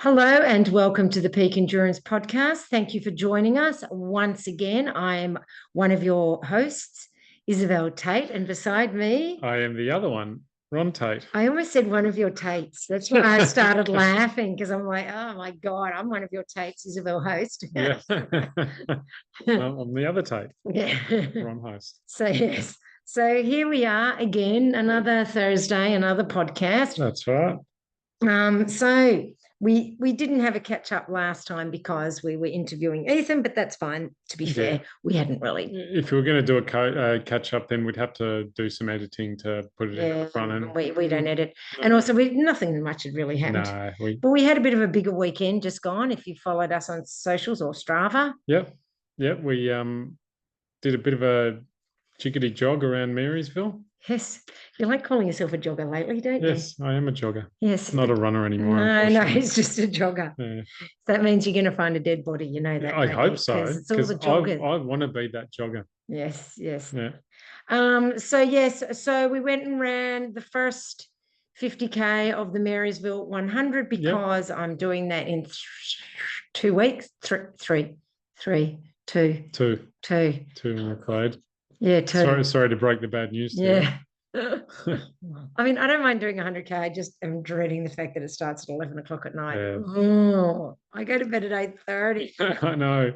Hello and welcome to the Peak Endurance Podcast. Thank you for joining us once again. I'm one of your hosts, Isabel Tate, and beside me, I am the other one, Ron Tate. I almost said one of your Tates. That's why I started laughing because I'm like, oh my God, I'm one of your Tates, Isabel host. Yeah. I'm the other Tate, Yeah. Ron host. So, yes. So here we are again, another Thursday, another podcast. That's right. So we didn't have a catch up last time because we were interviewing Ethan, but that's fine. To be fair, we hadn't really. If we were going to do a catch up, then we'd have to do some editing to put it in the front end. We don't edit, and also nothing much had really happened. No, but we had a bit of a bigger weekend just gone. If you followed us on socials or Strava, Yep. We did a bit of a chickadee jog around Marysville. Yes, you like calling yourself a jogger lately, don't you? Yes, I am a jogger. Yes, not a runner anymore. No, it's just a jogger. Yeah. That means you're going to find a dead body. You know that. I hope so. Because I want to be that jogger. Yes. Yeah. So we went and ran the first 50K of the Marysville 100 because I'm doing that in 2 weeks. Two, McLeod. Yeah, two. Sorry to break the bad news to you. I mean, I don't mind doing 100K. I just am dreading the fact that it starts at 11 o'clock at night. Yeah. Oh, I go to bed at 8:30. I know.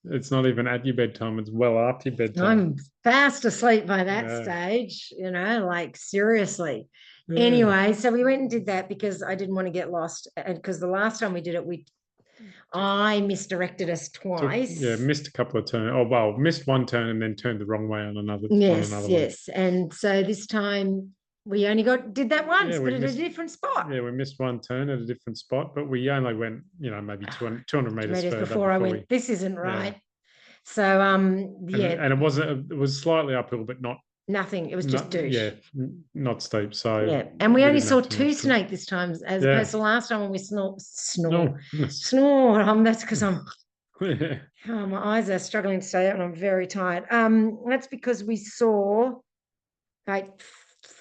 It's not even at your bedtime. It's well after your bedtime. I'm fast asleep by that stage, like seriously. Yeah. Anyway, so we went and did that because I didn't want to get lost. And because the last time we did it, I misdirected us twice. Missed a couple of turns. Oh, well, missed one turn and then turned the wrong way on another. Yes. One. And so this time we only did that once, but at a different spot. Yeah, we missed one turn at a different spot, but we only went, maybe 200 meters further before I went. This isn't right. So and it was slightly uphill, but not nothing. It was just douche. Yeah, not steep. So and we only saw two snake this time, as opposed to last time when we snore. That's because I'm. Oh, my eyes are struggling to stay out, and I'm very tired. That's because we saw like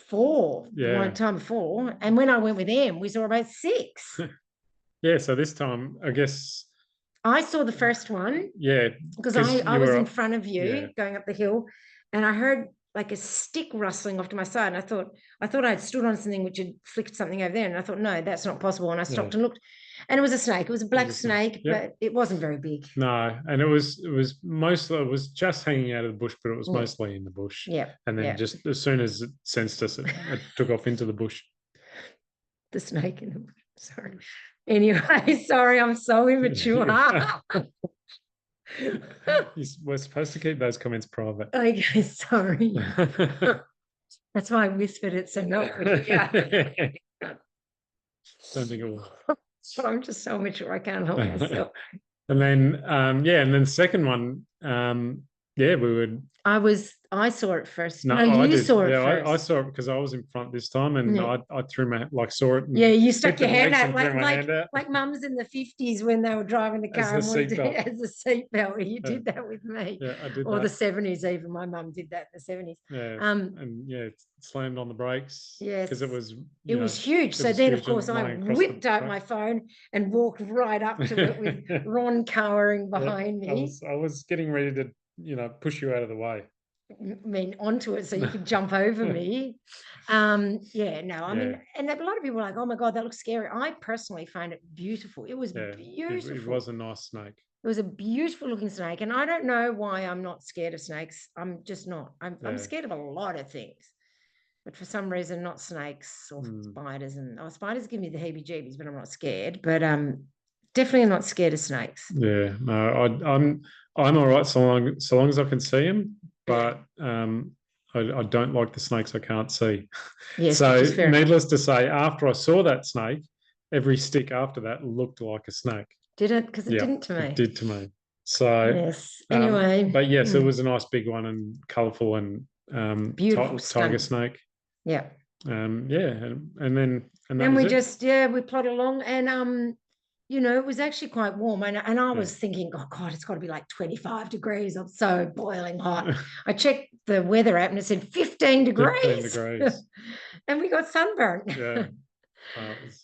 4 one time before, and when I went with them, we saw about 6. So this time, I guess. I saw the first one. Yeah. Because I was in front of you going up the hill, and I heard like a stick rustling off to my side. And I thought I'd stood on something which had flicked something over there. And I thought, no, that's not possible. And I stopped and looked, and it was a snake. It was a black snake, but it wasn't very big. No, and it was just hanging out of the bush, but it was mostly in the bush. Yeah. And then just as soon as it sensed us, it took off into the bush. The snake in the bush. Sorry. Anyway, sorry, I'm so immature. We're supposed to keep those comments private. Okay, sorry. That's why I whispered it so not. Don't think it will. So I'm just so immature, I can't help myself. And then second one, we would. I saw it first. No, you saw it first. I saw it because I was in front this time, and I threw saw it. You stuck your hand out like mums in the 50s when they were driving the car as a seatbelt. You did that with me. Yeah, I did. Or the 70s, even my mum did that in the 70s. Yeah, it slammed on the brakes. Yes, because it was huge. So then, of course, I whipped out my phone and walked right up to it with Ron cowering behind me. I was getting ready to push you out of the way. Onto it so you could jump over me. I mean, and a lot of people are like, oh my God, that looks scary. I personally find it beautiful. It was beautiful. It was a nice snake. It was a beautiful looking snake, and I don't know why I'm not scared of snakes. I'm just not. I'm scared of a lot of things, but for some reason, not snakes or spiders. And spiders give me the heebie-jeebies, but I'm not scared. But definitely not scared of snakes. Yeah, no, I'm all right so long as I can see them. But I don't like the snakes I can't see. Yes, so needless to say, after I saw that snake, every stick after that looked like a snake. Did it? Because it didn't to me. It did to me. So yes. Anyway, but yes, it was a nice big one and colourful and beautiful tiger snake. Yeah. And then we plod along, and it was actually quite warm, and I was thinking, oh God, it's got to be like 25 degrees. I'm so boiling hot. I checked the weather app and it said 15 degrees. 15 degrees. And we got sunburnt. Yeah.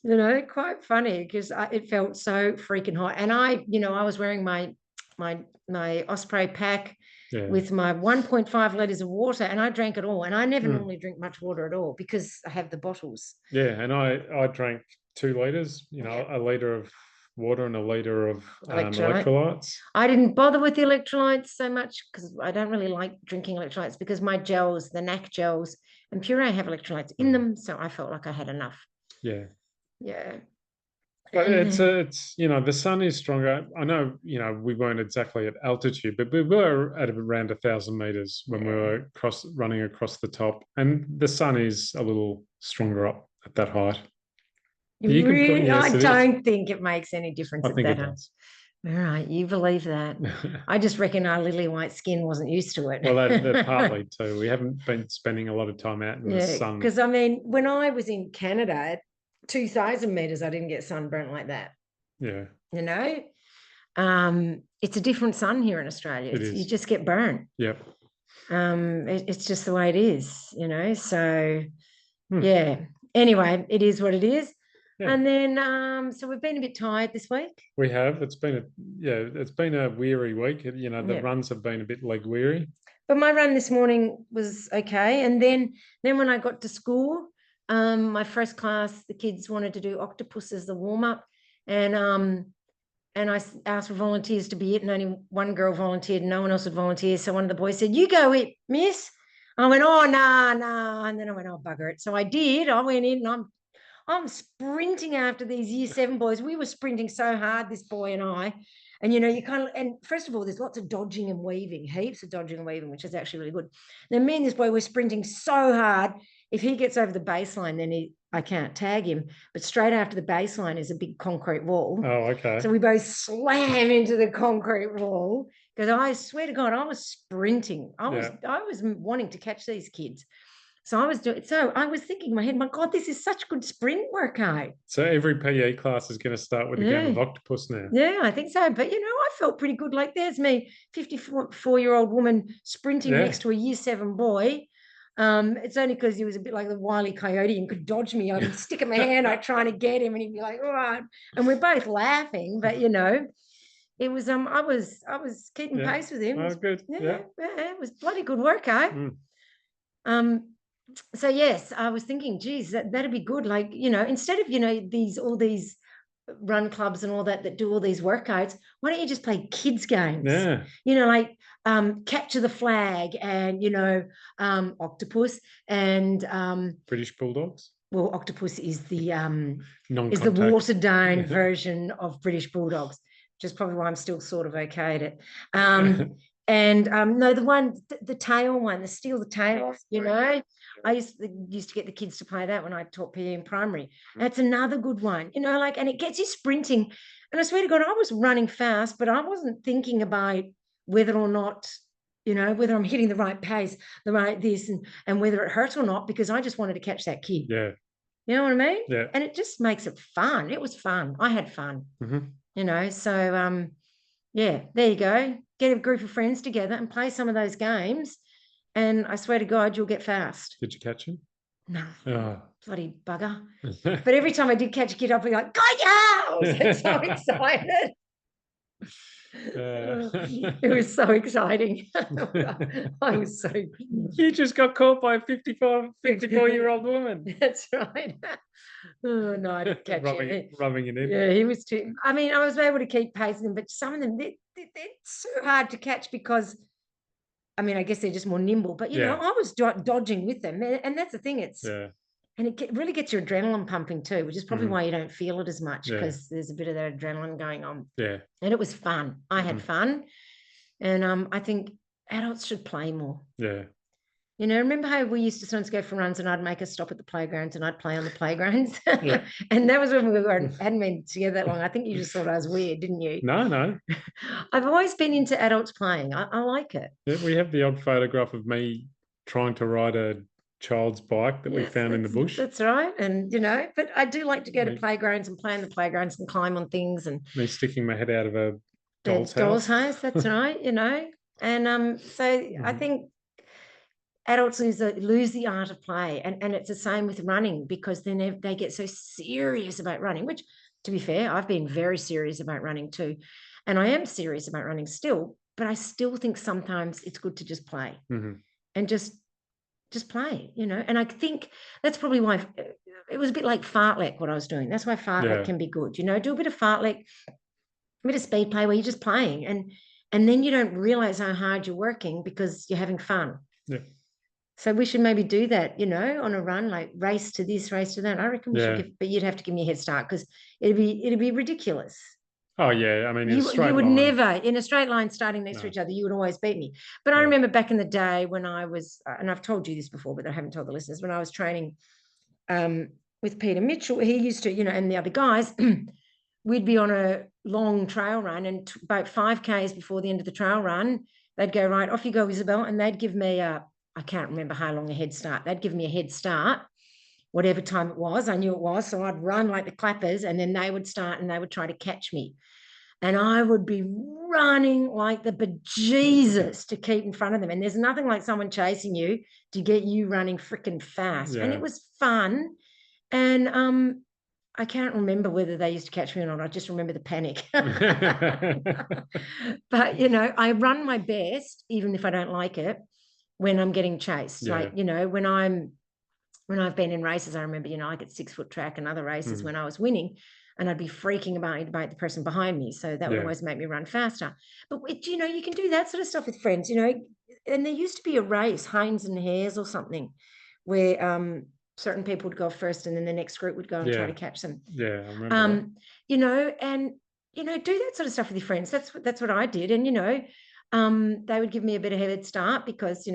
You know, quite funny because it felt so freaking hot. And I was wearing my Osprey pack with my 1.5 liters of water, and I drank it all. And I never normally drink much water at all because I have the bottles. Yeah, and I drank 2 liters, a liter of water and a liter of electrolytes. I didn't bother with the electrolytes so much because I don't really like drinking electrolytes because my gels, the NAC gels and Puree have electrolytes in them. So I felt like I had enough. Yeah. Yeah. But it's the sun is stronger. I know, we weren't exactly at altitude, but we were at around 1,000 meters when we were running across the top, and the sun is a little stronger up at that height. I don't think it makes any difference. I think it does. All right, you believe that. I just reckon our lily white skin wasn't used to it. Well, that partly too. We haven't been spending a lot of time out in the sun. Because, when I was in Canada at 2,000 meters, I didn't get sunburnt like that. Yeah. It's a different sun here in Australia. You just get burnt. Yep. It's just the way it is, so yeah. Anyway, it is what it is. Yeah. And then so we've been a bit tired this week. We have. It's been a weary week. The runs have been a bit leg weary. But my run this morning was okay. And then when I got to school, my first class, the kids wanted to do octopus as the warm-up. And I asked for volunteers to be it, and only one girl volunteered and no one else would volunteer. So one of the boys said, "You go it, miss." I went, "Oh, nah. And then I went, "Oh, bugger it." So I did. I went in and I'm sprinting after these year 7 boys. We were sprinting so hard, this boy and I. And, and first of all, there's lots of dodging and weaving, heaps of dodging and weaving, which is actually really good. Then me and this boy were sprinting so hard. If he gets over the baseline, then I can't tag him. But straight after the baseline is a big concrete wall. Oh, okay. So we both slam into the concrete wall because I swear to God, I was sprinting. I was wanting to catch these kids. So I was thinking in my head, my God, this is such good sprint workout. So every PE class is going to start with a game of octopus now. Yeah, I think so. But, I felt pretty good. Like there's me, 54-year-old woman sprinting next to a year 7 boy. It's only because he was a bit like the Wile E. Coyote and could dodge me. I'd stick in my hand, I'd trying to get him and he'd be like, all right. And we're both laughing, but, it was, I was keeping pace with him. That was good. Yeah. It was bloody good workout. So yes, I was thinking, geez, that'd be good. Like, instead of, all these run clubs and all that do all these workouts, why don't you just play kids games? Yeah. Like capture the flag and, octopus and British Bulldogs. Well, octopus is the watered down version of British Bulldogs, which is probably why I'm still sort of okay at it. And no, the tail one, the steal the tail, I used to get the kids to play that when I taught PE in primary. That's another good one, and it gets you sprinting. And I swear to God, I was running fast, but I wasn't thinking about whether or not, whether I'm hitting the right pace, the right this, and whether it hurts or not, because I just wanted to catch that kid. Yeah. You know what I mean? Yeah. And it just makes it fun. It was fun. I had fun. Mm-hmm. So yeah, there you go. Get a group of friends together and play some of those games. And I swear to God, you'll get fast. Did you catch him? No. Oh. Bloody bugger. But every time I did catch a kid, I'd be like, "Got ya!" I was so excited. It was so exciting. I was so. You just got caught by a 54-year-old woman. That's right. Oh, no, I didn't catch him. Rubbing it in. Yeah, he was too. I was able to keep pace with him, but some of them, they're so hard to catch because, I guess they're just more nimble. But, I was dodging with them. And that's the thing. And it really gets your adrenaline pumping too, which is probably why you don't feel it as much because there's a bit of that adrenaline going on. Yeah. And it was fun. I had fun. And I think adults should play more. Yeah. Remember how we used to sometimes go for runs and I'd make us stop at the playgrounds and I'd play on the playgrounds? Yeah. And that was when we hadn't been together that long. I think you just thought I was weird, didn't you? No. I've always been into adults playing. I like it. Yeah, we have the odd photograph of me trying to ride a child's bike that we found in the bush. That's right. And, but I do like to go to playgrounds and play in the playgrounds and climb on things. And me sticking my head out of a doll's house. That's right, And so I think adults lose the art of play. And it's the same with running, because then they get so serious about running, which, to be fair, I've been very serious about running too. And I am serious about running still, but I still think sometimes it's good to just play and just play, And I think that's probably why it was a bit like fartlek, what I was doing. That's why fartlek can be good. Do a bit of fartlek, a bit of speed play where you're just playing, and then you don't realize how hard you're working because you're having fun. Yeah. So we should maybe do that, on a run, like race to this, race to that. I reckon we should but you'd have to give me a head start, because it'd be ridiculous. Oh yeah, I mean, you would never, in a straight line starting next to each other, you would always beat me. But I remember back in the day when I was, and I've told you this before, but I haven't told the listeners, when I was training with Peter Mitchell, he used to, and the other guys, we'd be on a long trail run, and about 5Ks before the end of the trail run, they'd go, right, off you go, Isabel, and they'd give me I can't remember how long a head start. They'd give me a head start, whatever time it was. I knew it was. So I'd run like the clappers, and then they would start and they would try to catch me. And I would be running like the bejesus to keep in front of them. And there's nothing like someone chasing you to get you running freaking fast. And it was fun. And I can't remember whether they used to catch me or not. I just remember the panic. But, I run my best, even if I don't like it, when I'm getting chased. Like, when I've been in races, I remember, like at 6 Foot Track and other races when I was winning, and I'd be freaking about the person behind me. So that would always make me run faster. But, you can do that sort of stuff with friends, and there used to be a race, Heinz and Hares or something, where certain people would go first and then the next group would go and try to catch them. Yeah, I remember that. And, do that sort of stuff with your friends. That's what I did. And, they would give me a bit of a head start because,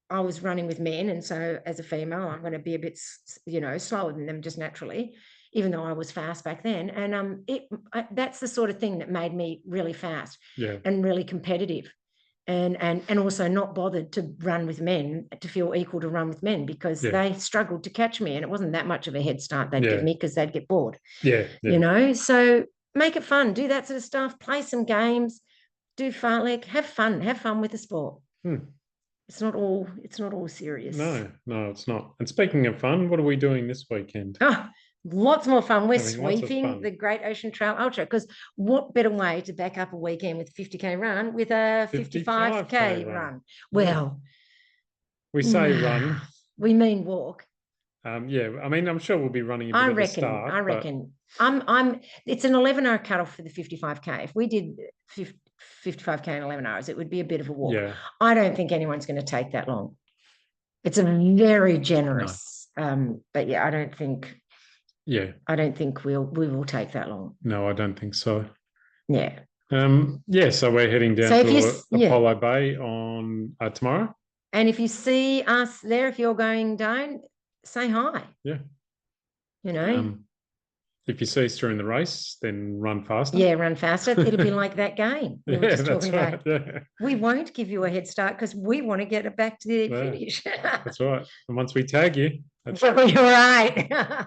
I was running with men. And so as a female, I'm going to be a bit, slower than them just naturally, even though I was fast back then. And that's the sort of thing that made me really fast and really competitive. And also not bothered to run with men, to feel equal to run with men, because they struggled to catch me, and it wasn't that much of a head start they'd give me because they'd get bored. So make it fun, do that sort of stuff, play some games, do fartlek, have fun with the sport. It's not all serious. No, it's not. And speaking of fun, what are we doing this weekend? Lots more fun. We're sweeping the Great Ocean Trail Ultra, because what better way to back up a weekend with a 50K run with a 55K run? Well, we say run. We mean walk. I mean, I'm sure we'll be running a bit of a start. I reckon. It's an 11-hour cutoff for the 55K. If we did 55K in 11 hours, it would be a bit of a walk. Yeah. I don't think anyone's going to take that long. It's a very generous, but I don't think. Yeah. I don't think we will take that long. No, I don't think so. Yeah. So we're heading down to Apollo Bay on tomorrow. And if you see us there, if you're going down, say hi. Yeah. If you see us during the race, then run faster. Yeah, run faster. It'll be like that game we were just talking about. Yeah. We won't give you a head start because we want to get it back to the finish. That's right. And once we tag you, you're right.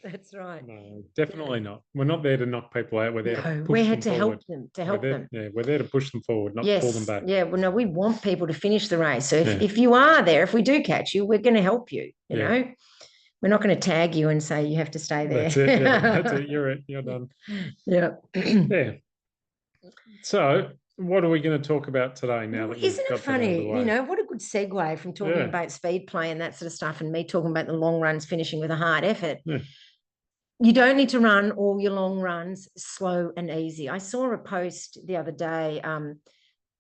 That's right. No, definitely not. We're not there to knock people out. We're there to push we're here them to forward. Help them. Yeah, we're there to push them forward, not pull them back. Yeah, well, no, we want people to finish the race. So if you are there, if we do catch you, we're going to help you, you know. We're not going to tag you and say you have to stay there. That's it. That's it. You're done. Yeah. Yeah. So what are we going to talk about today now? Isn't it funny? What a good segue from talking about speed play and that sort of stuff, and me talking about the long runs finishing with a hard effort. Yeah. You don't need to run all your long runs slow and easy. I saw a post the other day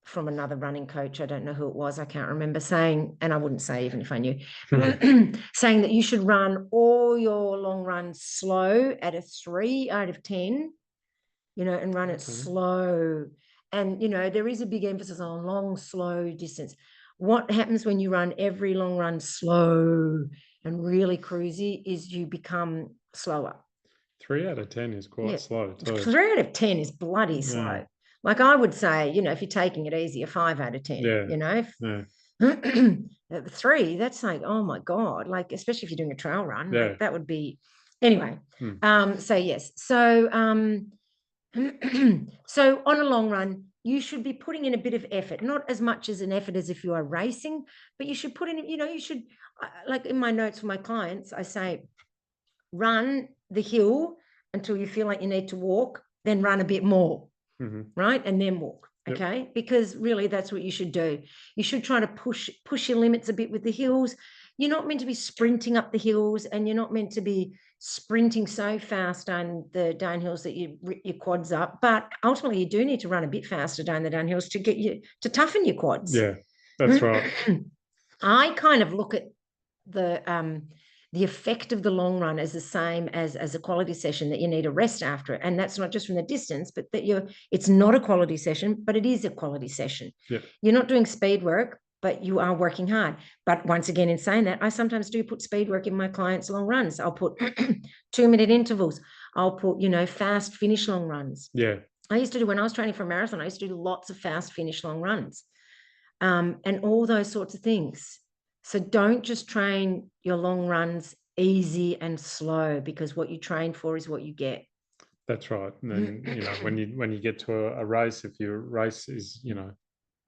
from another running coach. I don't know who it was. I can't remember, saying, and I wouldn't say even if I knew, saying that you should run all your long runs slow at a 3 out of 10, and run it slow. And, there is a big emphasis on long, slow distance. What happens when you run every long run slow and really cruisy is you become slower. 3 out of 10 is quite slow too. 3 out of 10 is bloody slow. Like I would say, if you're taking it easy, a 5 out of 10, 3, that's like, oh my God, like, especially if you're doing a trail run, like, that would be, anyway. So yes. So on a long run, you should be putting in a bit of effort, not as much as an effort as if you are racing, but you should put in, you should, like in my notes for my clients, I say, run the hill until you feel like you need to walk, then run a bit more, right? And then walk, okay? Because really that's what you should do. You should try to push your limits a bit with the hills. You're not meant to be sprinting up the hills, and you're not meant to be sprinting so fast down the downhills that you rip your quads up. But ultimately, you do need to run a bit faster down the downhills to get you to toughen your quads. Yeah, that's right. I kind of look at the effect of the long run as the same as a quality session, that you need a rest after it. And that's not just from the distance, but that it's not a quality session, but it is a quality session. Yeah. You're not doing speed work, but you are working hard. But once again, in saying that, I sometimes do put speed work in my clients' long runs. I'll put 2-minute intervals. I'll put, fast finish long runs. Yeah. I used to do, when I was training for a marathon, I used to do lots of fast finish long runs, and all those sorts of things. So don't just train your long runs easy and slow, because what you train for is what you get. That's right. And then, when you get to a race, if your race is,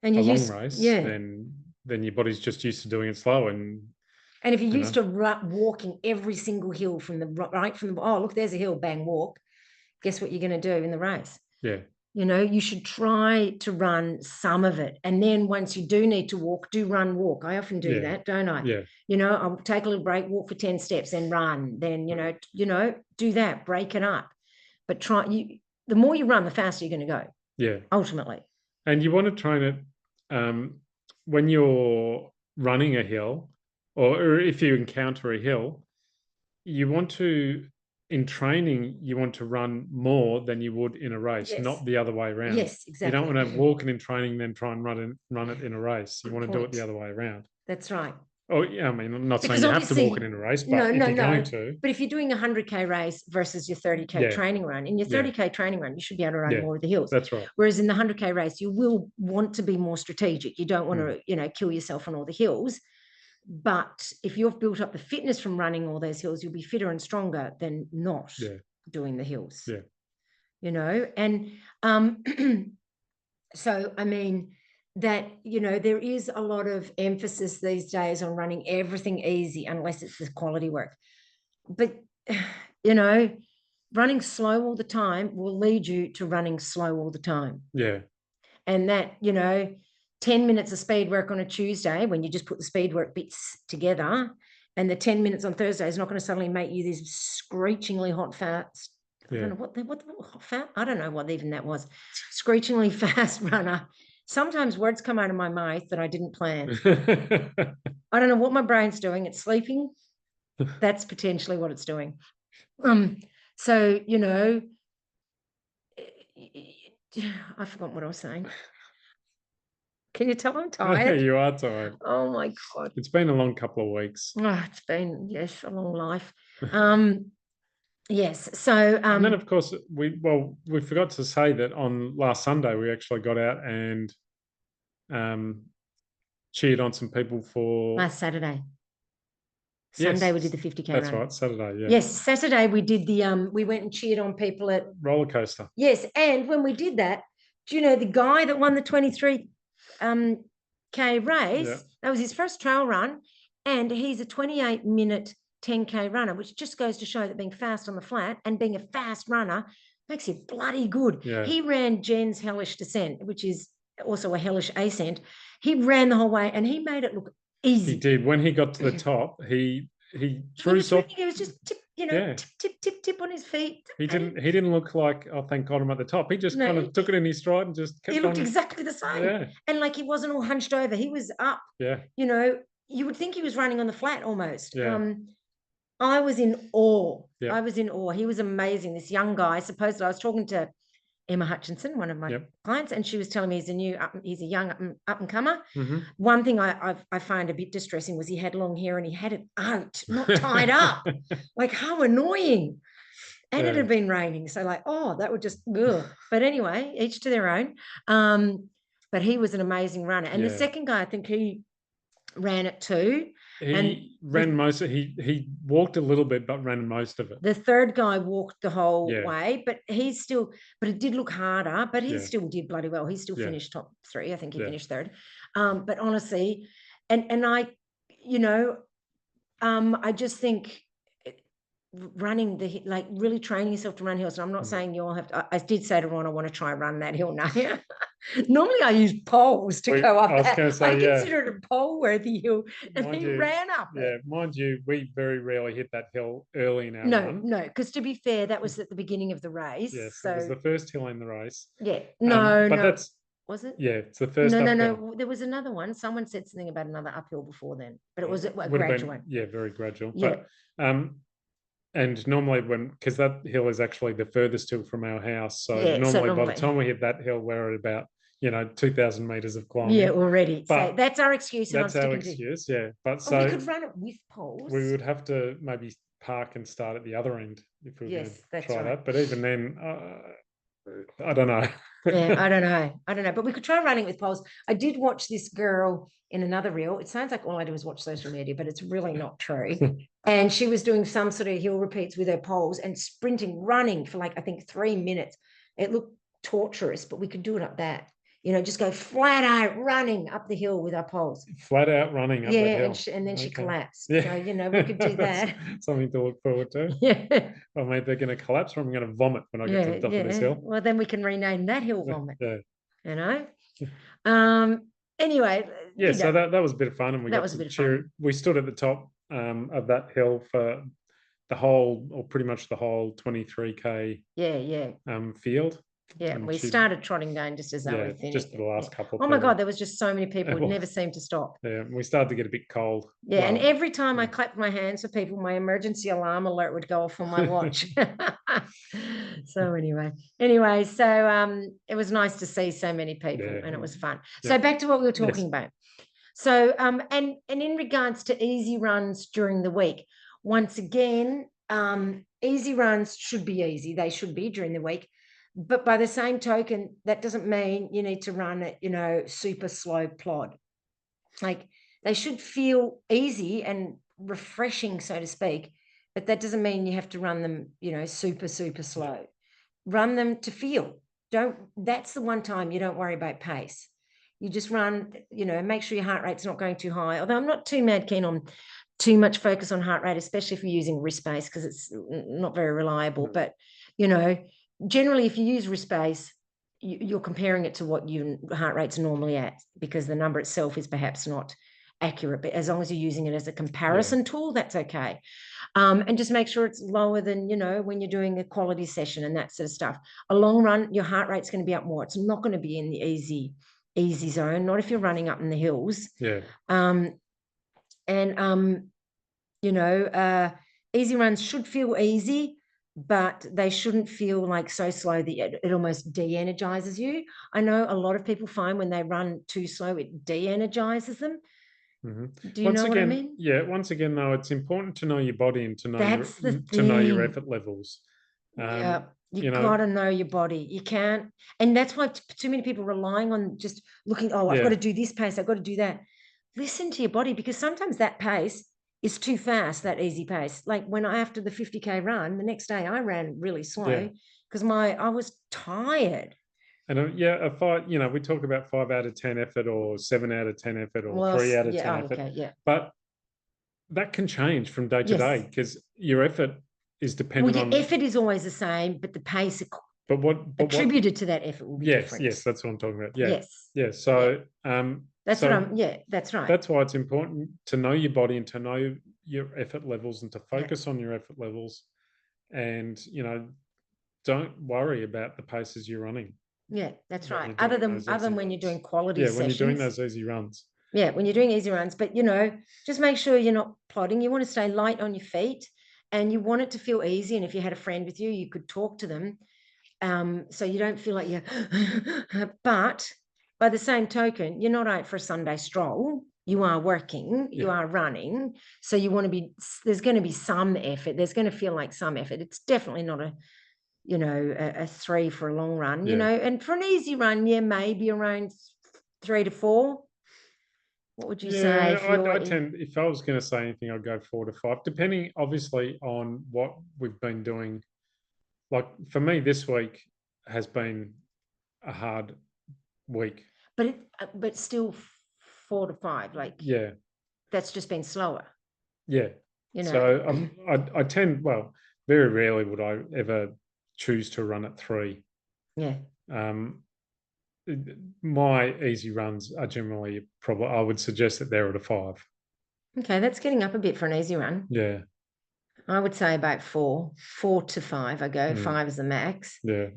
and a long race, then your body's just used to doing it slow. And if you're used to walking every single hill from oh, look, there's a hill, bang, walk. Guess what you're going to do in the race? Yeah. You should try to run some of it. And then once you do need to walk, run, walk. I often do that, don't I? Yeah. I'll take a little break, walk for 10 steps, then run. Then, do that, break it up. But the more you run, the faster you're going to go. Yeah. Ultimately. And you want to train it when you're running a hill, or if you encounter a hill, you want to, in training, you want to run more than you would in a race, not the other way around. Yes, exactly. You don't want to walk it in training, then try and run it in a race. You want to do it the other way around. That's right. Oh, yeah, I mean, I'm not saying you have to walk it in a race, but if you're going to. But if you're doing a 100K race versus your 30K training run, in your 30K training run, you should be able to run more of the hills. That's right. Whereas in the 100K race, you will want to be more strategic. You don't want to, kill yourself on all the hills. But if you've built up the fitness from running all those hills, you'll be fitter and stronger than not doing the hills. Yeah. And so, I mean, that, there is a lot of emphasis these days on running everything easy unless it's the quality work. But, running slow all the time will lead you to running slow all the time. Yeah. And that, 10 minutes of speed work on a Tuesday, when you just put the speed work bits together, and the 10 minutes on Thursday is not going to suddenly make you this screechingly hot, fast. I don't know what hot fat. I don't know what even that was. Screechingly fast runner. Sometimes words come out of my mouth that I didn't plan. I don't know what my brain's doing. It's sleeping. That's potentially what it's doing. So, I forgot what I was saying. Can you tell I'm tired? You are tired. Oh my God. It's been a long couple of weeks. Oh, it's been, yes, a long life. Yes. So and then of course we forgot to say that on last Sunday we actually got out and cheered on some people for last Saturday. Sunday we did the 50K That's run. right, Saturday, yeah. Yes, Saturday we did we went and cheered on people at roller coaster. Yes, and when we did that, do you know the guy that won the 23K race? That was his first trail run, and he's a 28-minute 10K runner, which just goes to show that being fast on the flat and being a fast runner makes you bloody good. Yeah. He ran Jen's hellish descent, which is also a hellish ascent. He ran the whole way and he made it look easy. He did. When he got to the top, he threw himself. He was just tip, tip on his feet. He didn't look like, oh, thank God I'm at the top. He just kind of took it in his stride and just kept on. He looked exactly the same. Yeah. And like he wasn't all hunched over. He was up. Yeah. You would think he was running on the flat almost. Yeah. I was in awe. Yeah. I was in awe. He was amazing. This young guy. Supposedly, I was talking to Emma Hutchinson, one of my clients, and she was telling me he's a young up and comer. Mm-hmm. One thing I find a bit distressing was he had long hair and he had it out, not tied up. Like, how annoying. And it had been raining. So like, that would just, ugh. But anyway, each to their own. But he was an amazing runner. And the second guy, I think he ran it too. He ran most of he walked a little bit, but ran most of it. The third guy walked the whole Yeah. way, but he's still, but it did look harder, but he Yeah. still did bloody well. He still Yeah. finished top 3. I think he Yeah. finished 3rd. But honestly, and I, you know, I just think running the, like, really training yourself to run hills. And I'm not saying you all have to. I did say to Ron, I want to try and run that hill now. Normally I use poles to go up. I was going to say, I consider it a pole-worthy hill, and Mind he you, ran up it. Yeah, mind you, we very rarely hit that hill early in our run. No, because to be fair, that was at the beginning of the race. Yes, so it was the first hill in the race. Yeah, but no, that's was it? Yeah, it's the first. No. There was another one. Someone said something about another uphill before then, but it was a gradual one. Yeah, very gradual. Yeah. But and normally because that hill is actually the furthest hill from our house, so Yeah, normally by the time we hit that hill, we're at about 2,000 meters of climbing. Yeah, already. But so that's our excuse. That's our excuse. Yeah, but we could run it with poles. we would have to maybe park and start at the other end if we were Yes, going to try that. But even then, I don't know. Yeah, I don't know. But we could try running with poles. I did watch this girl in another reel. It sounds like all I do is watch social media, but it's really not true. And she was doing some sort of hill repeats with her poles and sprinting, running for like, I think 3 minutes. It looked torturous, but we could do it up that. Just go flat out running up the hill with our poles. Flat out running up the hill. And then she collapsed. Yeah. So, we could do that. Something to look forward to. Yeah. Well, maybe they're going to collapse or I'm going to vomit when I get to the top of this hill. Well, then we can rename that hill vomit. Yeah. Anyway. Yeah, so that was a bit of fun. And that was a bit of fun. We stood at the top of that hill for the whole, or pretty much the whole 23K field. Yeah, and we started trotting down just as they were finishing. Just the last couple. Oh my God, there was just so many people. It never seemed to stop. Yeah, we started to get a bit cold. Yeah, and every time I clapped my hands for people, my emergency alarm alert would go off on my watch. So anyway, so it was nice to see so many people, and it was fun. So back to what we were talking about. So and in regards to easy runs during the week, once again, easy runs should be easy. They should be during the week. But by the same token, that doesn't mean you need to run it, super slow plod. Like, they should feel easy and refreshing, so to speak, but that doesn't mean you have to run them, super, super slow. Run them to feel. That's the one time you don't worry about pace. You just run, make sure your heart rate's not going too high. Although I'm not too mad keen on too much focus on heart rate, especially if you're using wrist-based, because it's not very reliable. But, generally, if you use wrist-based, you're comparing it to what your heart rate's normally at, because the number itself is perhaps not accurate. But as long as you're using it as a comparison tool, that's okay. And just make sure it's lower than, when you're doing a quality session and that sort of stuff. A long run, your heart rate's going to be up more. It's not going to be in the easy zone, not if you're running up in the hills. Yeah. Easy runs should feel easy, but they shouldn't feel like so slow that it almost de-energizes you. I know a lot of people find when they run too slow, it de-energizes them. Mm-hmm. Do you know what I mean? Yeah. Once again, though, it's important to know your body and to know your effort levels. You gotta know your body. You can't, and that's why too many people relying on just looking. Oh, I've got to do this pace. I've got to do that. Listen to your body, because sometimes that pace is too fast, that easy pace. Like when after the 50K run, the next day I ran really slow because I was tired. And we talk about 5 out of 10 effort or 7 out of 10 effort or 3 out of 10 effort. Okay, but that can change from day to day, because your effort is dependent on. Effort is always the same, but the pace attributed to that effort will be different. Yes, that's what I'm talking about. Yeah. Yes. Yeah. So that's that's right. That's why it's important to know your body and to know your effort levels and to focus on your effort levels, and don't worry about the paces you're running. Yeah, that's right. Other than when you're doing quality sessions. When you're doing those easy runs. Yeah, when you're doing easy runs, but just make sure you're not plodding. You want to stay light on your feet, and you want it to feel easy. And if you had a friend with you, you could talk to them, so you don't feel like you're. But by the same token, you're not out for a Sunday stroll. You are working, you are running. So you want to be. There's going to be some effort. There's going to feel like some effort. It's definitely not a 3 for a long run. And for an easy run, maybe around 3 to 4. What would you say? I tend, if I was going to say anything, I'd go 4 to 5, depending obviously on what we've been doing. Like for me, this week has been a hard week. But still 4 to 5, like, yeah, that's just been slower. Yeah. You know. So I tend, well, very rarely would I ever choose to run at 3. Yeah. My easy runs are generally probably, I would suggest that they're at a 5. Okay, that's getting up a bit for an easy run. Yeah. I would say about 4 to 5. I go 5 is the max. Yeah.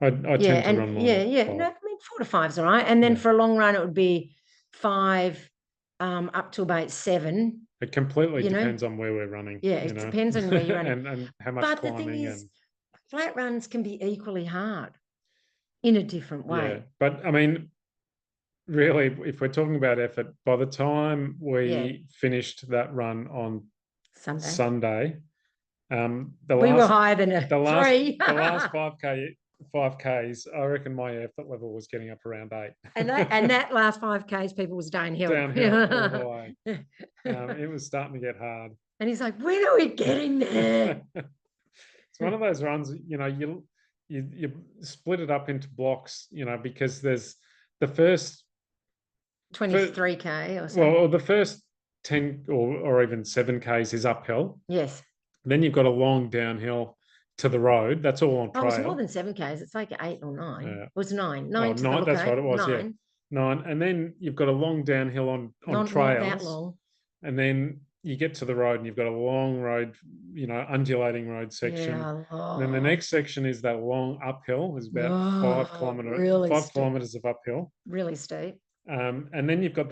I tend to run more. Yeah. No, I mean 4 to 5 is all right. And then for a long run, it would be 5 up to about 7. It completely depends on where we're running. Yeah, it depends on where you're running. and how much but climbing. The thing is, flat runs can be equally hard in a different way. Yeah, but I mean, really, if we're talking about effort, by the time we finished that run on Sunday, we were higher than a 3. The last 5Ks, I reckon my effort level was getting up around 8. And that last 5Ks, people was downhill. Downhill all the way. It was starting to get hard. And he's like, when are we getting there? It's one of those runs, you split it up into blocks, because there's the first 23K or something. Well, the first 10 or even 7Ks is uphill. Yes. Then you've got a long downhill to the road. That's all on trail. Oh, it's more than 7Ks. It's like 8 or 9. Yeah. It was 9. 9 to 9, that's right, it was, 9. 9. And then you've got a long downhill on trails. Not that long. And then you get to the road and you've got a long road, undulating road section. Yeah, and then the next section is that long uphill. It's about 5 kilometers, really 5 steep. kilometers of uphill. Really steep. And then you've got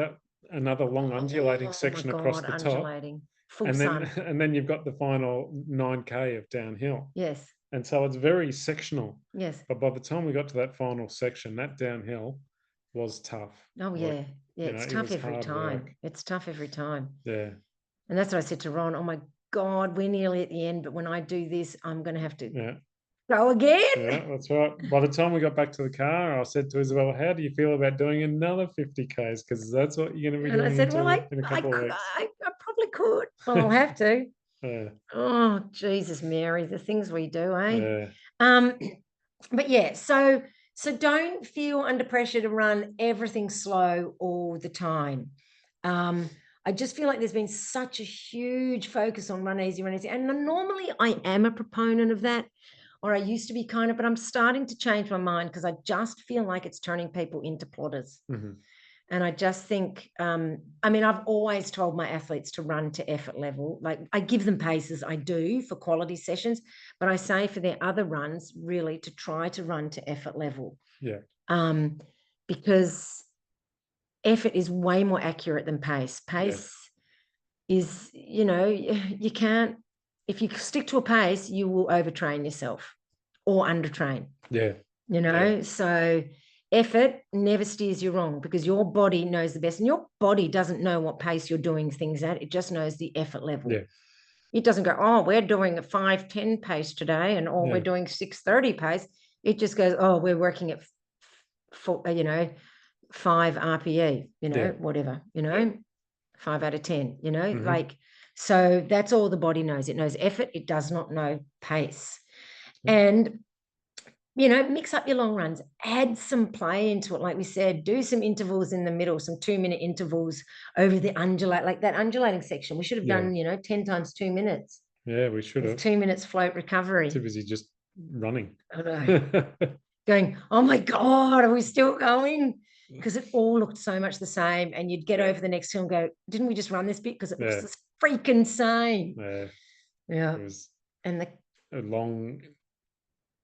another long undulating section across the top. Full sun. And then you've got the final 9K of downhill. Yes. And so it's very sectional. Yes. But by the time we got to that final section, that downhill was tough. Oh, yeah. Yeah, it's tough every time. Work. It's tough every time. Yeah. And that's what I said to Ron. Oh, my God, we're nearly at the end. But when I do this, I'm going to have to go again. Yeah, that's right. By the time we got back to the car, I said to Isabel, how do you feel about doing another 50Ks? Because that's what you're going to be doing. And I said, in a couple of weeks. I probably could. Well, I'll have to. Yeah. Oh, Jesus, Mary, the things we do, eh? Yeah. But yeah, so don't feel under pressure to run everything slow all the time. I just feel like there's been such a huge focus on run easy. And normally I am a proponent of that, or I used to be kind of, but I'm starting to change my mind because I just feel like it's turning people into plodders. Mm-hmm. And I just think, I've always told my athletes to run to effort level. Like I give them paces, I do for quality sessions, but I say for their other runs, really to try to run to effort level. Yeah. Because effort is way more accurate than pace. Pace is, you can't, if you stick to a pace, you will overtrain yourself or undertrain. Yeah. So effort never steers you wrong because your body knows the best, and your body doesn't know what pace you're doing things at. It just knows the effort level. Yeah. It doesn't go, oh, we're doing a 5:10 pace today, and we're doing 6:30 pace. It just goes, oh, we're working at 5 RPE, whatever, 5 out of 10, Mm-hmm. So that's all the body knows. It knows effort. It does not know pace. And mix up your long runs, add some play into it. Like we said, do some intervals in the middle, some 2-minute intervals over the like that undulating section. We should have done, 10 times 2 minutes. Yeah, we should have. 2 minutes float recovery. Too busy just running. I know. Going, oh my God, are we still going? Because it all looked so much the same. And you'd get over the next hill and go, didn't we just run this bit? Because it looks the freaking same. Yeah. It was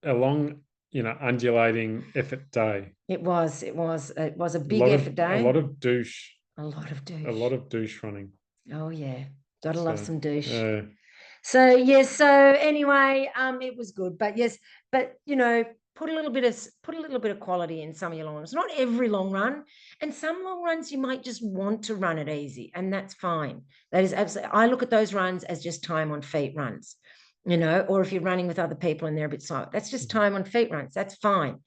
a long undulating effort day. It was a big effort day. A lot of douche. A lot of douche running. Oh yeah. Gotta love some douche. So anyway, it was good. But put a little bit of quality in some of your long runs. Not every long run. And some long runs you might just want to run it easy, and that's fine. That is absolutely, I look at those runs as just time on feet runs. Or if you're running with other people and they're a bit slow, that's just time on feet runs. That's fine.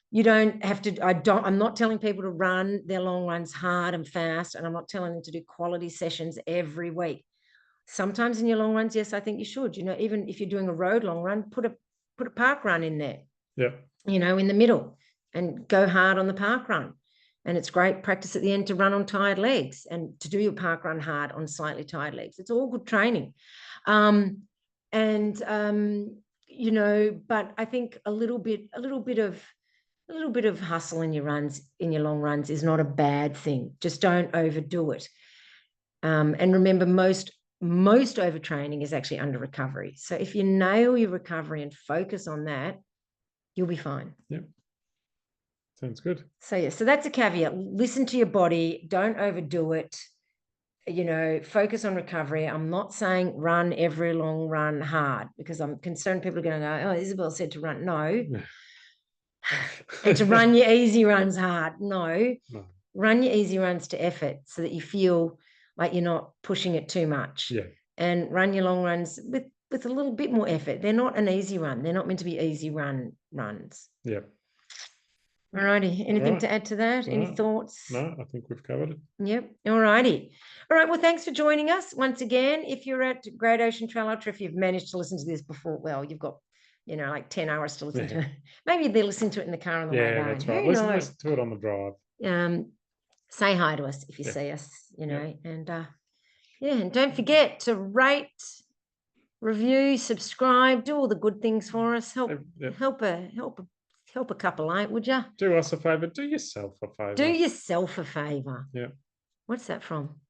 You don't have to, I'm not telling people to run their long runs hard and fast, and I'm not telling them to do quality sessions every week. Sometimes in your long runs, yes, I think you should, even if you're doing a road long run, put a park run in there. Yeah. In the middle, and go hard on the park run. And it's great practice at the end to run on tired legs and to do your park run hard on slightly tired legs. It's all good training. But I think a little bit of hustle in your long runs is not a bad thing. Just don't overdo it. And remember, most overtraining is actually under recovery. So if you nail your recovery and focus on that, you'll be fine. Yep. Sounds good. So that's a caveat. Listen to your body. Don't overdo it. Focus on recovery. I'm not saying run every long run hard, because I'm concerned people are going to go, oh, Isabel said to run. No. And to run your easy runs hard. No. Run your easy runs to effort so that you feel like you're not pushing it too much. Yeah. And run your long runs with a little bit more effort. They're not an easy run. They're not meant to be easy runs. Yeah. All righty. Anything to add to that? Any thoughts? No, I think we've covered it. Yep. All righty. All right. Well, thanks for joining us once again. If you're at Great Ocean Trail Ultra, if you've managed to listen to this before, well, you've got, like 10 hours to listen to it. Maybe they're listening to it in the car on the way down. That's right. Listen to it on the drive. Say hi to us if you see us, and and don't forget to rate, review, subscribe, do all the good things for us. Help a couple out, would you? Do us a favor. Do yourself a favor. Do yourself a favor. Yeah. What's that from?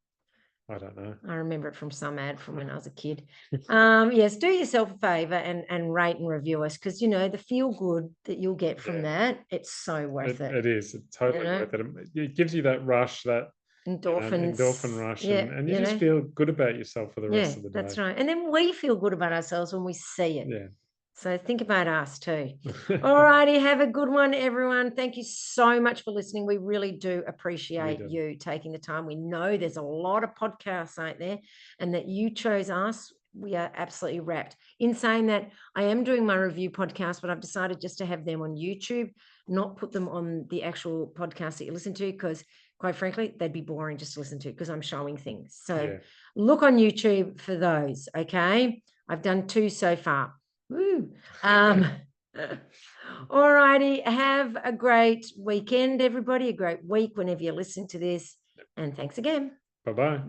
I don't know. I remember it from some ad from when I was a kid. Yes, do yourself a favor and rate and review us, because the feel good that you'll get from that, it's so worth it. It is. It's totally worth it. It gives you that rush, that endorphin rush, and you just feel good about yourself for the rest of the day. That's right. And then we feel good about ourselves when we see it. Yeah. So think about us too. All righty. Have a good one, everyone. Thank you so much for listening. We really do appreciate you taking the time. We know there's a lot of podcasts out there, and that you chose us. We are absolutely wrapped. In saying that, I am doing my review podcast, but I've decided just to have them on YouTube, not put them on the actual podcast that you listen to, because quite frankly, they'd be boring just to listen to, because I'm showing things. So look on YouTube for those. Okay. I've done 2 so far. Woo. All righty. Have a great weekend, everybody. A great week whenever you're listening to this. And thanks again. Bye-bye. Bye.